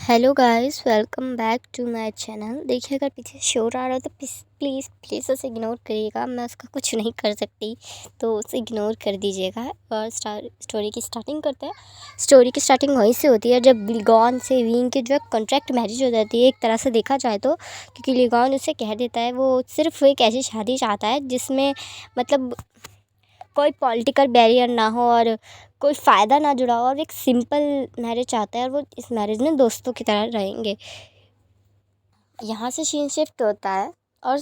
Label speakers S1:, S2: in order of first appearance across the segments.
S1: Hello guys, welcome back to my channel. देखिए, अगर पीछे शोर आ रहा है तो प्लीज़ प्लीज़ उसे इग्नोर करिएगा। मैं उसका कुछ नहीं कर सकती, तो उसे इग्नोर कर दीजिएगा। और स्टोरी की स्टार्टिंग करते हैं। स्टोरी की स्टार्टिंग वहीं से होती है जब लिगॉन से विंग की जो कॉन्ट्रैक्ट मैरिज हो जाती है, एक तरह से देखा जाए तो। क्योंकि लिगॉन उसे कह देता है वो सिर्फ एक ऐसी शादी चाहता है जिसमें मतलब कोई पॉलिटिकल बैरियर ना हो और कोई फ़ायदा ना जुड़ा हो, और एक सिंपल मैरिज चाहता है, और वो इस मैरिज में दोस्तों की तरह रहेंगे। यहाँ से सीन शिफ्ट होता है और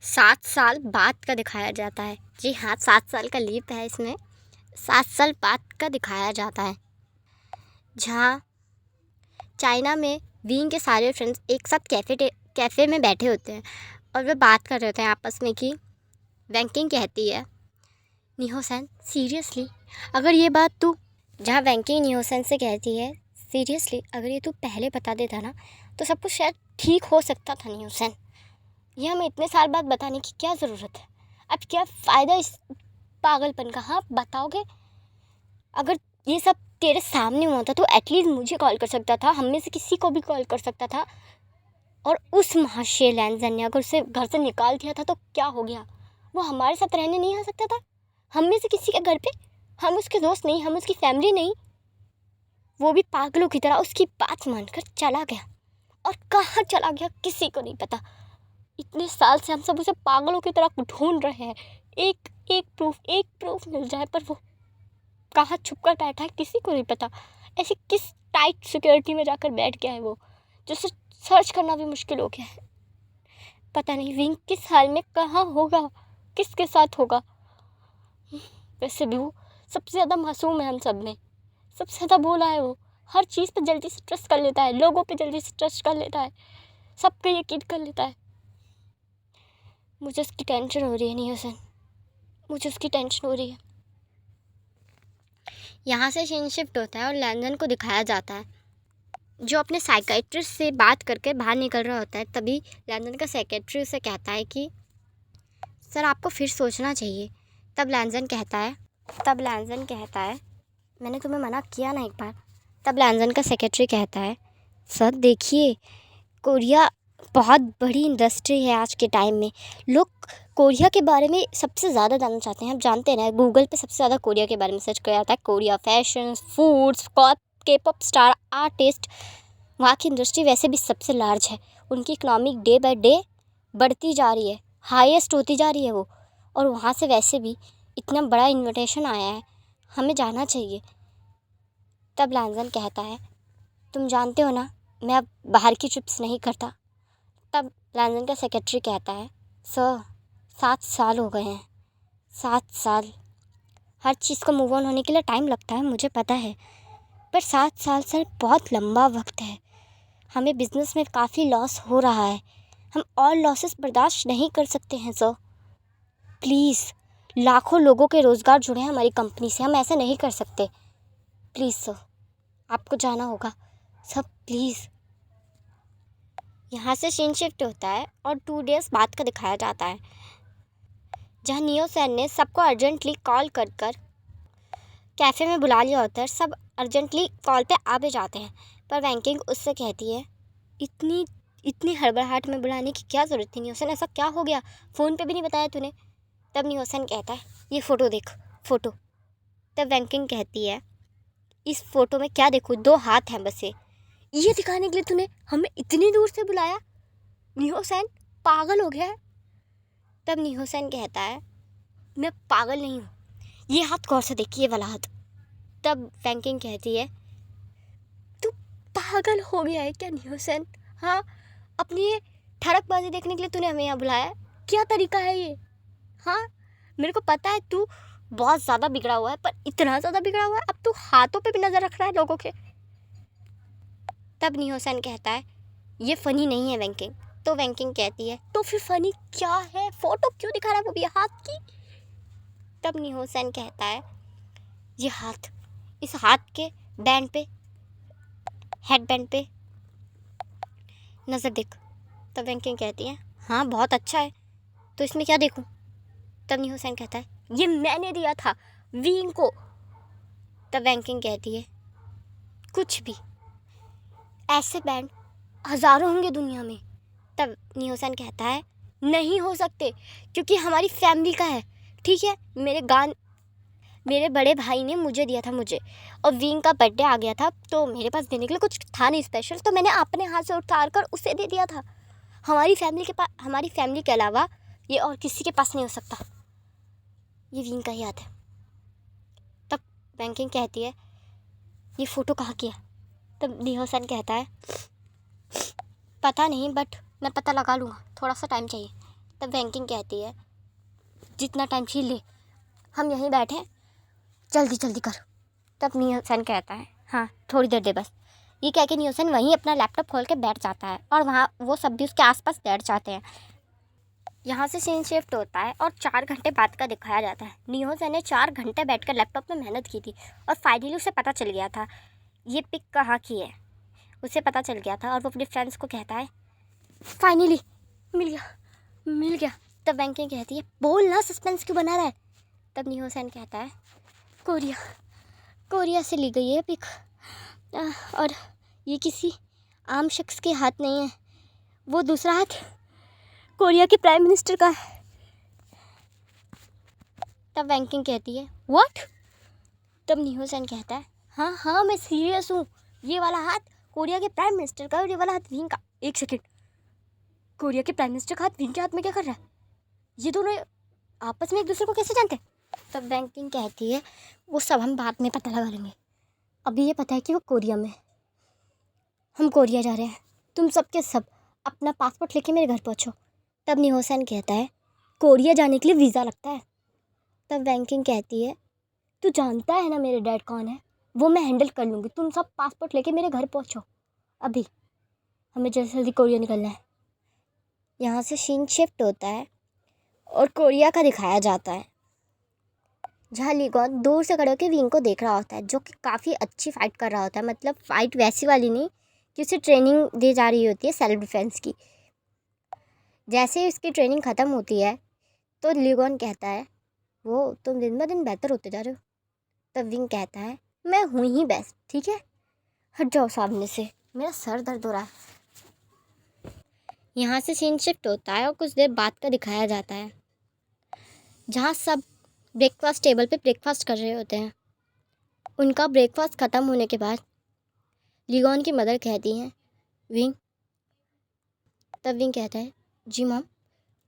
S1: 7 साल बाद का दिखाया जाता है। जी हाँ, 7 साल का लीप है इसमें। 7 साल बाद का दिखाया जाता है, जहाँ चाइना में विंग के सारे फ्रेंड्स एक साथ कैफ़े में बैठे होते हैं और वे बात कर रहे होते हैं आपस में कि वैंकिंग कहती है, निहोसन सीरियसली अगर ये बात तू जहाँ वैंकिंग निहोसन से कहती है, सीरियसली अगर ये तू पहले बता देता ना तो सब कुछ शायद ठीक हो सकता था। निहोसन, ये हमें इतने साल बाद बताने की क्या ज़रूरत है? अब क्या फ़ायदा इस पागलपन का? हाँ बताओगे? अगर ये सब तेरे सामने हुआ था तो एटलीस्ट मुझे कॉल कर सकता था, हम में से किसी को भी कॉल कर सकता था। और उस महाशय लैंजन ने अगर उसे घर से निकाल दिया था तो क्या हो गया? वो हमारे साथ रहने नहीं आ सकता था? हम में से किसी के घर पे? हम उसके दोस्त नहीं, हम उसकी फैमिली नहीं। वो भी पागलों की तरह उसकी बात मानकर चला गया, और कहाँ चला गया किसी को नहीं पता। इतने साल से हम सब उसे पागलों की तरह ढूंढ रहे हैं, एक एक प्रूफ मिल जाए, पर वो कहाँ छुप कर बैठा है किसी को नहीं पता। ऐसे किस टाइट सिक्योरिटी में जाकर बैठ गया है वो, जिसे सर्च करना भी मुश्किल हो गया है। पता नहीं विंग किस हाल में कहाँ होगा, किसके साथ होगा। वैसे भी वो सबसे ज़्यादा मासूम है हम सब में, सबसे ज़्यादा भोला है वो। हर चीज़ पे जल्दी से ट्रस्ट कर लेता है, लोगों पे जल्दी से ट्रस्ट कर लेता है, सब पे यकीन कर लेता है। मुझे उसकी टेंशन हो रही है नियोसन, मुझे उसकी टेंशन हो रही है। यहाँ से सीन शिफ्ट होता है और लैंडन को दिखाया जाता है जो अपने साइकेट्रिस्ट से बात करके बाहर निकल रहा होता है। तभी लैंडन का सेक्रेटरी उसे कहता है कि सर आपको फिर सोचना चाहिए। तब लैंडन कहता है मैंने तुम्हें मना किया ना एक बार। तब लैंडन का सेक्रेटरी कहता है सर देखिए, कोरिया बहुत बड़ी इंडस्ट्री है आज के टाइम में। लोग कोरिया के बारे में सबसे ज़्यादा जानना चाहते हैं। आप जानते हैं ना, गूगल पे सबसे ज़्यादा कोरिया के बारे में सर्च किया जाता है। कोरिया फैशन, फूड्स, के पॉप स्टार, आर्टिस्ट। वहाँ की इंडस्ट्री वैसे भी सबसे लार्ज है। उनकी इकनॉमिक डे बाय डे बढ़ती जा रही है, हाईएस्ट होती जा रही है वो। और वहाँ से वैसे भी इतना बड़ा इन्विटेशन आया है, हमें जाना चाहिए। तब लैंजन कहता है तुम जानते हो ना, मैं अब बाहर की ट्रिप्स नहीं करता। तब लैंजन का सेक्रेटरी कहता है सर 7 साल हो गए हैं, 7 साल। हर चीज़ को मूव ऑन होने के लिए टाइम लगता है, मुझे पता है, पर 7 साल सर बहुत लंबा वक्त है। हमें बिज़नेस में काफ़ी लॉस हो रहा है, हम और लॉसेस बर्दाश्त नहीं कर सकते हैं सर। प्लीज़, लाखों लोगों के रोज़गार जुड़े हैं हमारी कंपनी से, हम ऐसा नहीं कर सकते। प्लीज़ सर, आपको जाना होगा सब, प्लीज़। यहाँ से सीन शिफ्ट होता है और 2 डेज़ बाद का दिखाया जाता है, जहाँ नियो सैन ने सबको अर्जेंटली कॉल कर कैफ़े में बुला लिया होता है। सब अर्जेंटली कॉल पे आ भी जाते हैं, पर वैंकिंग उससे कहती है इतनी इतनी हड़बड़ाहट में बुलाने की क्या ज़रूरत थी नियो सैन, ऐसा क्या हो गया, फ़ोन पे भी नहीं बताया तूने। तब नियो सैन कहता है ये फ़ोटो देख, फ़ोटो। तब वैंकिंग कहती है इस फ़ोटो में क्या देखूँ, 2 हाथ हैं बस, ये दिखाने के लिए तूने हमें इतनी दूर से बुलाया? नियो सैन पागल हो गया है। तब नियो सैन कहता है मैं पागल नहीं हूँ, ये हाथ गौर से देखिए, ये वाला हाथ। तब वैंकिंग कहती है तू पागल हो गया है क्या नियो सैन? हाँ, अपनी ये ठड़कबाजी देखने के लिए तूने हमें यहाँ बुलाया है? क्या तरीका है ये? हाँ, मेरे को पता है तू बहुत ज़्यादा बिगड़ा हुआ है, पर इतना ज़्यादा बिगड़ा हुआ है अब तू हाथों पे भी नज़र रख रहा है लोगों के। तब नियो सैन कहता है ये फ़नी नहीं है वैंकिंग। तो वैंकिंग कहती है तो फिर फ़नी क्या है, फ़ोटो क्यों दिखा रहा है वो भी हाथ की? तब नियो सैन कहता है ये हाथ, इस हाथ के बैंड पे, हेड बैंड पे नज़र देख। तब वैंकिंग कहती है हाँ बहुत अच्छा है, तो इसमें क्या देखूं? तब नियो सैन कहता है ये मैंने दिया था विंग को। तब वैंकिंग कहती है कुछ भी, ऐसे बैंड हज़ारों होंगे दुनिया में। तब न्यूसन कहता है नहीं हो सकते, क्योंकि हमारी फैमिली का है, ठीक है। मेरे बड़े भाई ने मुझे दिया था मुझे, और विंग का बर्थडे आ गया था तो मेरे पास देने के लिए कुछ था नहीं स्पेशल, तो मैंने अपने हाथ से उतार कर उसे दे दिया था। हमारी फैमिली के अलावा ये और किसी के पास नहीं हो सकता, ये विंग का ही याद है। तब बैंकिंग कहती है ये फ़ोटो कहाँ की है। तब न्यूसन कहता है पता नहीं, बट मैं पता लगा लूँगा, थोड़ा सा टाइम चाहिए। तब बैंकिंग कहती है जितना टाइम चाहिए ले, हम यहीं बैठे हैं, जल्दी जल्दी कर। तब न्यूसन कहता है हाँ थोड़ी देर दे बस। ये कह के न्यूसन वहीं अपना लैपटॉप खोल के बैठ जाता है, और वहाँ वो सब भी उसके आसपास बैठ जाते हैं। यहाँ से सीन शिफ्ट होता है और 4 घंटे बाद का दिखाया जाता है। न्यूसन ने 4 घंटे बैठकर लैपटॉप में मेहनत की थी, और फाइनली उसे पता चल गया था ये पिक कहाँ की है। उसे पता चल गया था और वो अपने फ्रेंड्स को कहता है फाइनली मिल गया। तब बैंकिंग कहती है बोल ना, सस्पेंस क्यों बना रहा है। तब न्यूसन कहता है कोरिया से ली गई है पिक, और ये किसी आम शख्स के हाथ नहीं है, वो दूसरा हाथ कोरिया के प्राइम मिनिस्टर का है। तब बैंकिंग कहती है व्हाट। तब न्यूसन कहता है हाँ मैं सीरियस हूँ, ये वाला हाथ कोरिया के प्राइम मिनिस्टर का और ये वाला हाथ विंग का। एक सेकेंड, कोरिया के प्राइम मिनिस्टर का हाथ विंग के हाथ में क्या कर रहा है, ये दोनों आपस में एक दूसरे को कैसे जानते हैं। तब बैंकिंग कहती है वो सब हम बाद में पता लगा लेंगे, अभी ये पता है कि वो कोरिया में, हम कोरिया जा रहे हैं, तुम सब के सब अपना पासपोर्ट लेके मेरे घर पहुँचो। तब न्यूसन कहता है कोरिया जाने के लिए वीज़ा लगता है। तब बैंकिंग कहती है तू जानता है ना मेरे डैड कौन है, वो मैं हैंडल कर लूँगी, तुम सब पासपोर्ट लेके मेरे घर पहुँचो, अभी हमें जल्दी जल्दी कोरिया निकलना है। यहाँ से सीन शिफ्ट होता है और कोरिया का दिखाया जाता है, जहाँ लीगॉन दूर से खड़े होकर विंग को देख रहा होता है, जो कि काफ़ी अच्छी फ़ाइट कर रहा होता है। मतलब फ़ाइट वैसी वाली नहीं कि उसे ट्रेनिंग दी जा रही होती है सेल्फ डिफेंस की। जैसे ही उसकी ट्रेनिंग ख़त्म होती है तो लीगॉन कहता है वो तुम दिन ब दिन बेहतर होते जा रहे हो। तब विंग कहता है मैं हूँ ही बेस्ट, ठीक है, हट जाओ सामने से, मेरा सर दर्द हो रहा है। यहाँ से सीन शिफ्ट होता है और कुछ देर बाद का दिखाया जाता है, जहाँ सब ब्रेकफास्ट टेबल पे ब्रेकफास्ट कर रहे होते हैं। उनका ब्रेकफास्ट ख़त्म होने के बाद लीगॉन की मदर कहती हैं विंग। तब विंग कहता है जी मॉम।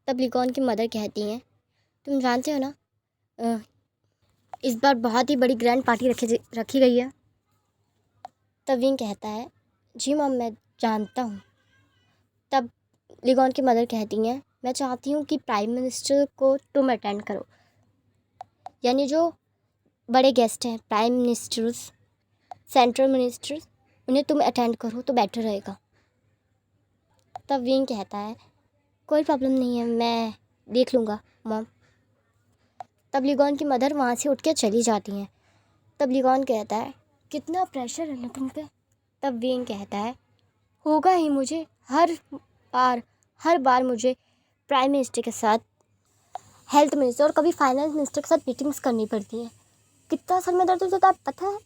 S1: तब लीगॉन की मदर कहती हैं तुम जानते हो ना इस बार बहुत ही बड़ी ग्रैंड पार्टी रखी गई है। तब विंग कहता है जी मॉम मैं जानता हूँ। तब लीगॉन की मदर कहती हैं मैं चाहती हूँ कि प्राइम मिनिस्टर को तुम अटेंड करो, यानी जो बड़े गेस्ट हैं प्राइम मिनिस्टर्स, सेंट्रल मिनिस्टर्स, उन्हें तुम अटेंड करो तो बेटर रहेगा। तब विंग कहता है कोई प्रॉब्लम नहीं है, मैं देख लूँगा मॉम। तब लीगॉन की मदर वहाँ से उठ के चली जाती हैं। तब लीगॉन कहता है कितना प्रेशर है ना तुम पे। तब विंग कहता है होगा ही, मुझे हर बार मुझे प्राइम मिनिस्टर के साथ, हेल्थ मिनिस्टर और कभी फाइनेंस मिनिस्टर के साथ मीटिंग्स करनी पड़ती है, कितना सर में दर्द होता है पता है।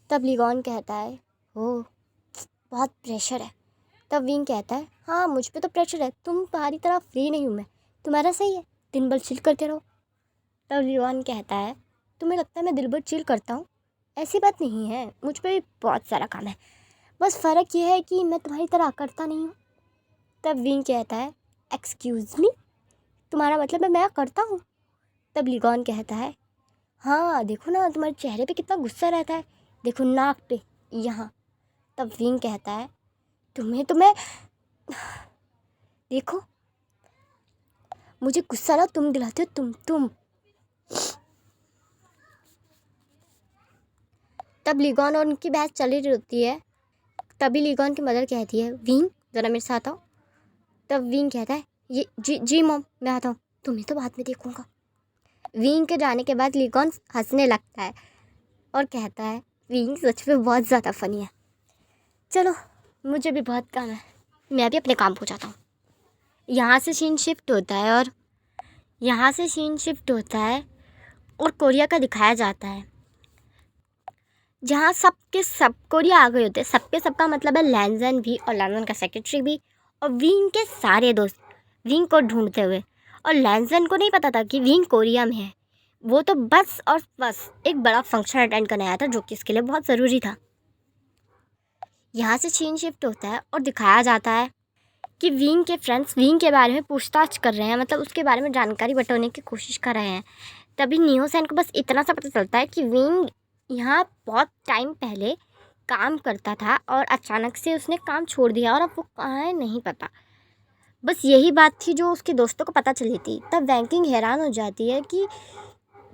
S1: तब लीगॉन कहता है ओह बहुत प्रेशर है। तब विंग कहता है हाँ मुझ पे तो प्रेशर है, तुम्हारी तरह फ्री नहीं हूँ मैं, तुम्हारा सही है दिन भर चिल करते रहो। तब लीगॉन कहता है तुम्हें लगता है मैं दिन भर चिल करता हूँ, ऐसी बात नहीं है, मुझ पे भी बहुत सारा काम है, बस फ़र्क ये है कि मैं तुम्हारी तरह करता नहीं हूँ। तब विंग कहता है एक्सक्यूज़ मी, तुम्हारा मतलब है मैं करता हूँ। तब लीगॉन कहता है हाँ देखो ना तुम्हारे चेहरे पे कितना गुस्सा रहता है, देखो नाक पे यहाँ। तब विंग कहता है तुम्हें देखो मुझे गुस्सा ना तुम दिलाते हो, तुम। तब लीगॉन और उनकी बहस चली रही होती है। तभी लीगॉन की मदर कहती है विंग ज़रा मेरे साथ आओ। तब विंग कहता है ये जी मॉम मैं आता हूँ, तुम्हें तो बाद में देखूँगा। विंग के जाने के बाद लीगॉन हंसने लगता है और कहता है विंग सच में बहुत ज़्यादा फ़नी है, चलो मुझे भी बहुत काम है, मैं भी अपने काम को जाता हूँ। यहाँ से सीन शिफ्ट होता है और कोरिया का दिखाया जाता है, जहाँ सबके सब कोरिया आ गए होते हैं। सबके सबका मतलब है लैनजन भी और लैनजन का सेक्रेटरी भी और विंग के सारे दोस्त विंग को ढूंढते हुए। और लैनजन को नहीं पता था कि विंग कोरिया में है। वो तो बस और बस एक बड़ा फंक्शन अटेंड करने आया था जो कि इसके लिए बहुत ज़रूरी था। यहाँ से सीन शिफ्ट होता है और दिखाया जाता है कि विंग के फ्रेंड्स विंग के बारे में पूछताछ कर रहे हैं, मतलब उसके बारे में जानकारी बटोरने की कोशिश कर रहे हैं। तभी नियोसेन को बस इतना सा पता चलता है कि विंग यहाँ बहुत टाइम पहले काम करता था और अचानक से उसने काम छोड़ दिया और अब वो कहाँ है नहीं पता। बस यही बात थी जो उसके दोस्तों को पता चली थी। तब वैंकिंग हैरान हो जाती है कि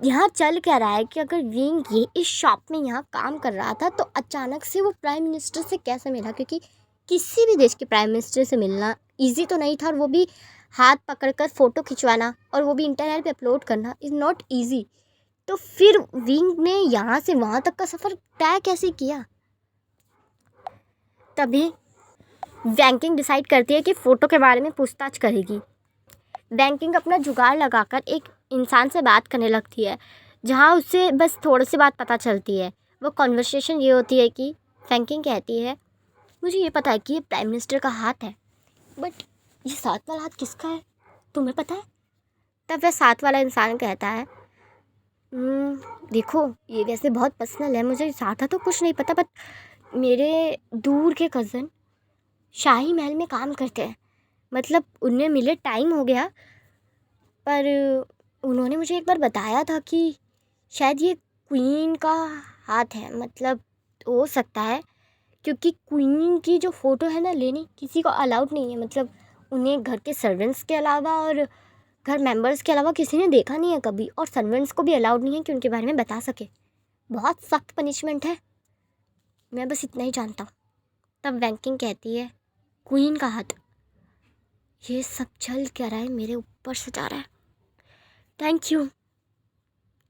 S1: यहाँ चल क्या रहा है, कि अगर विंग ये इस शॉप में यहाँ काम कर रहा था तो अचानक से वो प्राइम मिनिस्टर से कैसे मिला, क्योंकि किसी भी देश के प्राइम मिनिस्टर से मिलना ईजी तो नहीं था, और वो भी हाथ पकड़कर फ़ोटो खिंचवाना और वो भी इंटरनेट पे अपलोड करना इज़ नॉट ईजी। तो फिर विंग ने यहाँ से वहाँ तक का सफ़र तय कैसे किया। तभी वैंकिंग डिसाइड करती है कि फ़ोटो के बारे में पूछताछ करेगी। वैंकिंग अपना जुगाड़ लगाकर एक इंसान से बात करने लगती है, जहाँ उससे बस थोड़ी सी बात पता चलती है। वो कन्वर्सेशन ये होती है कि वैंकिंग कहती है, मुझे ये पता है कि ये प्राइम मिनिस्टर का हाथ है, बट ये साथ वाला हाथ किसका है, तुम्हें पता है? तब वह साथ वाला इंसान कहता है, देखो ये वैसे बहुत पर्सनल है, मुझे ज़्यादा तो कुछ नहीं पता, बट मेरे दूर के कज़न शाही महल में काम करते हैं, मतलब उन्हें मिले टाइम हो गया, पर उन्होंने मुझे एक बार बताया था कि शायद ये क्वीन का हाथ है। मतलब हो सकता है, क्योंकि क्वीन की जो फ़ोटो है ना लेनी किसी को अलाउड नहीं है, मतलब उन्हें घर के सर्वेंट्स के अलावा और घर मेंबर्स के अलावा किसी ने देखा नहीं है कभी, और सर्वेंट्स को भी अलाउड नहीं है कि उनके बारे में बता सके। बहुत सख्त पनिशमेंट है, मैं बस इतना ही जानता हूँ। तब वैंकिंग कहती है, क्वीन का हाथ, ये सब चल क्या रहा है, मेरे ऊपर से जा रहा है, थैंक यू।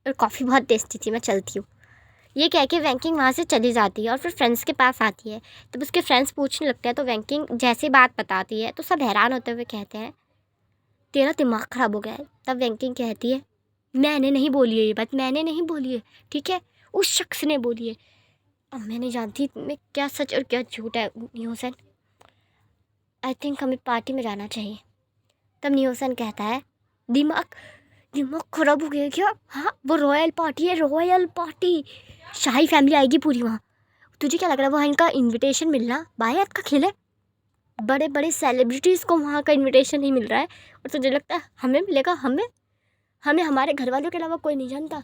S1: और कॉफ़ी बहुत टेस्टी थी, मैं चलती हूँ। ये कह के वैंकिंग वहाँ से चली जाती है और फिर फ्रेंड्स के पास आती है। तब उसके फ्रेंड्स पूछने लगते हैं तो वैंकिंग जैसे बात बताती है तो सब हैरान होते हुए कहते हैं, तेरा दिमाग ख़राब हो गया है। तब वैंकिंग कहती है, मैंने नहीं बोली है ये बात, मैंने नहीं बोली है, ठीक है, उस शख्स ने बोली है। अब मैं नहीं जानती मैं क्या सच और क्या झूठ है। नियोसन, आई थिंक हमें पार्टी में जाना चाहिए। तब नियोसन कहता है, दिमाग दिमाग ख़राब हो गया क्या? हाँ, वो रॉयल पार्टी है, रॉयल पार्टी, शाही फैमिली आएगी पूरी वहाँ। तुझे क्या लग रहा है वहाँ इनका इनविटेशन मिलना बाय का खेल है? बड़े बड़े सेलिब्रिटीज़ को वहाँ का इनविटेशन नहीं मिल रहा है और तुझे लगता है हमें मिलेगा? हमें हमें हमारे घर वालों के अलावा कोई नहीं जानता,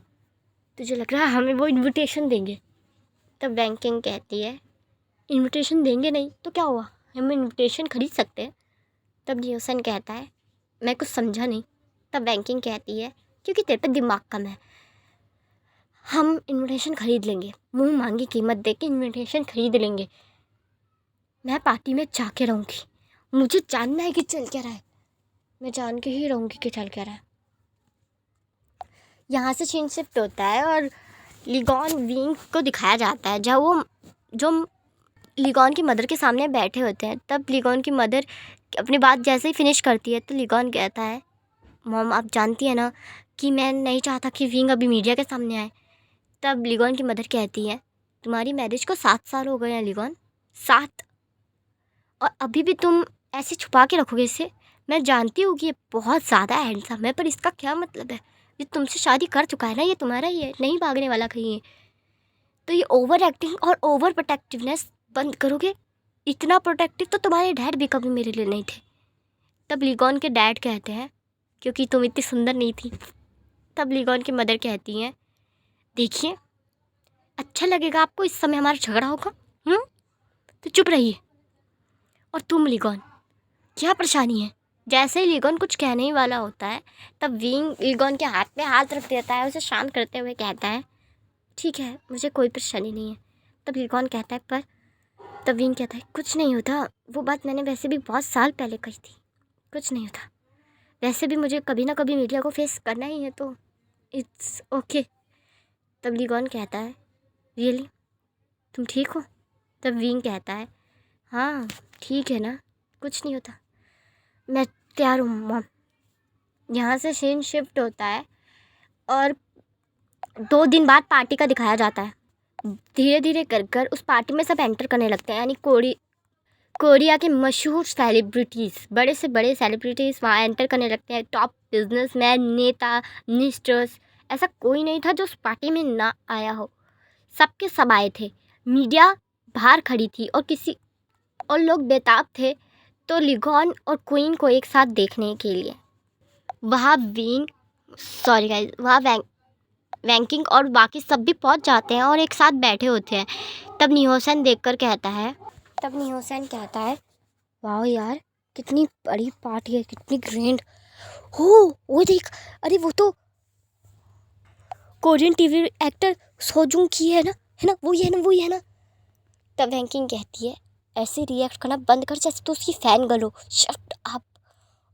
S1: तुझे लग रहा है हमें वो इनविटेशन देंगे? तब वैंकिंग कहती है, इनविटेशन देंगे नहीं तो क्या हुआ, हम इनविटेशन खरीद सकते हैं। तब नियोसन कहता है, मैं कुछ समझा नहीं। तब वैंकिंग कहती है, क्योंकि तेरे पे दिमाग कम है, हम इनविटेशन खरीद लेंगे, मुंह मांगी कीमत दे के इनविटेशन खरीद लेंगे। मैं पार्टी में जाके रहूँगी, मुझे जानना है कि चल क्या रहा है, मैं जान के ही रहूँगी कि चल क्या रहा है। यहाँ से सीन शिफ्ट होता है और लिगॉन विंग को दिखाया जाता है, जहाँ वो जो लिगॉन की मदर के सामने बैठे होते हैं। तब लिगॉन की मदर अपनी बात जैसे ही फिनिश करती है तो लिगॉन कहता है, मॉम आप जानती है ना कि मैं नहीं चाहता कि विंग अभी मीडिया के सामने आए। तब लिगॉन की मदर कहती है, तुम्हारी मैरिज को 7 साल हो गए हैं लिगॉन, 7, और अभी भी तुम ऐसे छुपा के रखोगे इसे? मैं जानती हूँ कि ये बहुत ज़्यादा हैंडसम है, पर इसका क्या मतलब है, ये तुमसे शादी कर चुका है ना, ये तुम्हारा ही है, नहीं भागने वाला कहीं है। तो ये ओवर एक्टिंग और ओवर प्रोटेक्टिवनेस बंद करोगे? इतना प्रोटेक्टिव तो तुम्हारे डैड भी कभी मेरे लिए नहीं थे। तब लिगॉन के डैड कहते हैं, क्योंकि तुम इतनी सुंदर नहीं थी। तब लिगॉन की मदर कहती हैं, देखिए अच्छा लगेगा आपको इस समय हमारा झगड़ा होगा, तो चुप रहिए। और तुम लिगॉन, क्या परेशानी है? जैसे ही लिगॉन कुछ कहने ही वाला होता है तब विंग लिगॉन के हाथ में हाथ रख देता है, उसे शांत करते हुए कहता है, ठीक है मुझे कोई परेशानी नहीं है। तब लिगॉन कहता है, पर तब विंग कहता है, कुछ नहीं होता, वो बात मैंने वैसे भी बहुत साल पहले कही थी, कुछ नहीं होता, वैसे भी मुझे कभी ना कभी मीडिया को फेस करना ही है, तो इट्स ओके। तब लिगॉन कहता है, रियली तुम ठीक हो? तब विंग कहता है, हाँ ठीक है ना, कुछ नहीं होता, मैं तैयार हूँ मॉम। यहाँ से सीन शिफ्ट होता है और 2 दिन बाद पार्टी का दिखाया जाता है। धीरे धीरे कर कर उस पार्टी में सब एंटर करने लगते हैं, यानी कोरिया के मशहूर सेलिब्रिटीज़, बड़े से बड़े सेलिब्रिटीज़ वहाँ एंटर करने लगते हैं। टॉप बिजनेसमैन, नेता, मिनिस्टर्स, ऐसा कोई नहीं था जो उस पार्टी में ना आया हो। सबके सब आए थे। मीडिया बाहर खड़ी थी और लोग बेताब थे तो लिगॉन और क्वीन को एक साथ देखने के लिए। वहाँ वैंकिंग और बाकी सब भी पहुँच जाते हैं और एक साथ बैठे होते हैं। तब निहोसन कहता है वाह यार, कितनी बड़ी पार्टी है, कितनी ग्रैंड हो। वो देख, अरे वो तो कोरियन टीवी एक्टर सोजुंग की है ना, वही है ना। तब वैंकिंग कहती है ऐसे रिएक्ट करना बंद कर जैसे तो उसकी फैन गर्ल हो। शट अप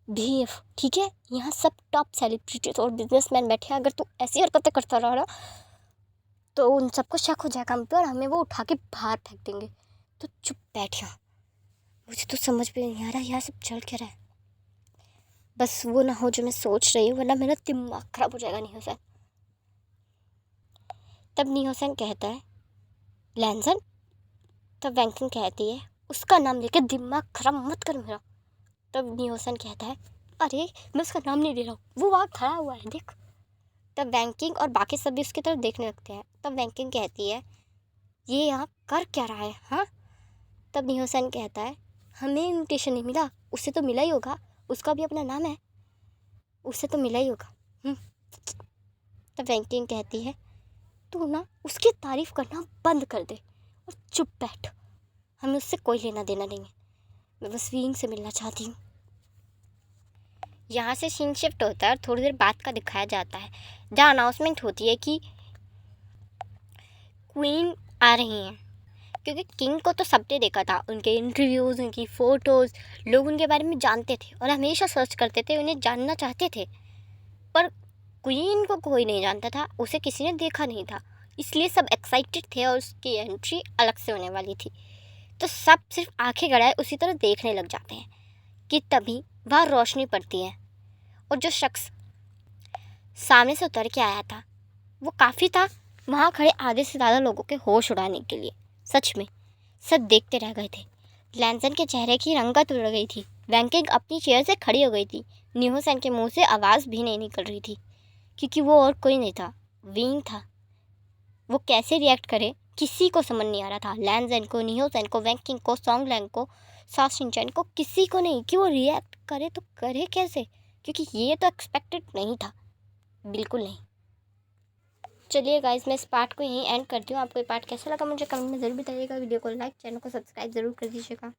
S1: बिहेव, ठीक है? यहाँ सब टॉप सेलिब्रिटीज और बिजनेसमैन बैठे हैं। अगर तू ऐसी हरकतें करता रहा ना तो उन सबको शक हो जाएगा हम पे और हमें वो उठा के बाहर फेंक देंगे। तो चुप बैठ यहाँ, मुझे तो समझ में नहीं आ रहा यहाँ सब चल क्या रहा है। बस वो ना हो जो मैं सोच रही हूँ, वरना मेरा दिमाग खराब हो जाएगा। निहोसन तब निहोसन कहता है लैंसन। तब वैंकिंग कहती है उसका नाम लेके दिमाग खराब मत कर मेरा। तब निहोसन कहता है अरे मैं उसका नाम नहीं ले रहा हूँ, वो वहाँ खड़ा हुआ है देख। तब वैंकिंग और बाकी सब भी उसकी तरफ देखने लगते हैं। तब वैंकिंग कहती है ये यहाँ कर क्या रहा है, हाँ? तब निहोसन कहता है हमें इन्विटेशन नहीं मिला, उससे तो मिला ही होगा, उसका भी अपना नाम है, उससे तो मिला ही होगा। तब वैंकिंग कहती है तू ना उसकी तारीफ़ करना बंद कर दे और चुप बैठ, हमें उससे कोई लेना देना नहीं है, मैं बस विंग से मिलना चाहती हूँ। यहाँ से सीन शिफ्ट होता है और थोड़ी देर बाद का दिखाया जाता है जहाँ अनाउंसमेंट होती है कि क्वीन आ रही हैं। क्योंकि किंग को तो सबने देखा था, उनके इंटरव्यूज़, उनकी फ़ोटोज़, लोग उनके बारे में जानते थे और हमेशा सर्च करते थे, उन्हें जानना चाहते थे। पर क्वीन को कोई नहीं जानता था, उसे किसी ने देखा नहीं था, इसलिए सब एक्साइटेड थे और उसकी एंट्री अलग से होने वाली थी। तो सब सिर्फ आंखें गड़ाए उसी तरह देखने लग जाते हैं कि तभी वहाँ रोशनी पड़ती है और जो शख्स सामने से उतर के आया था वो काफ़ी था वहाँ खड़े आधे से ज़्यादा लोगों के होश उड़ाने के लिए। सच में सब देखते रह गए थे। लैंसन के चेहरे की रंगत उड़ गई थी। वैंकिंग अपनी चेयर से खड़ी हो गई थी। निहोसन के मुंह से आवाज़ भी नहीं निकल रही थी क्योंकि वो और कोई नहीं था, विंग था। वो कैसे रिएक्ट करे किसी को समझ नहीं आ रहा था। लैंसन को, निहोसन को, वैंकिंग को, सॉन्गलैंग को, साशिनचैन को, किसी को नहीं कि वो रिएक्ट करे तो करे कैसे, क्योंकि ये तो एक्सपेक्टेड नहीं था, बिल्कुल नहीं। चलिए गाइस, मैं इस पार्ट को यहीं एंड करती हूँ। आपको ये पार्ट कैसा लगा मुझे कमेंट में ज़रूर बताइएगा। वीडियो को लाइक, चैनल को सब्सक्राइब ज़रूर कर दीजिएगा।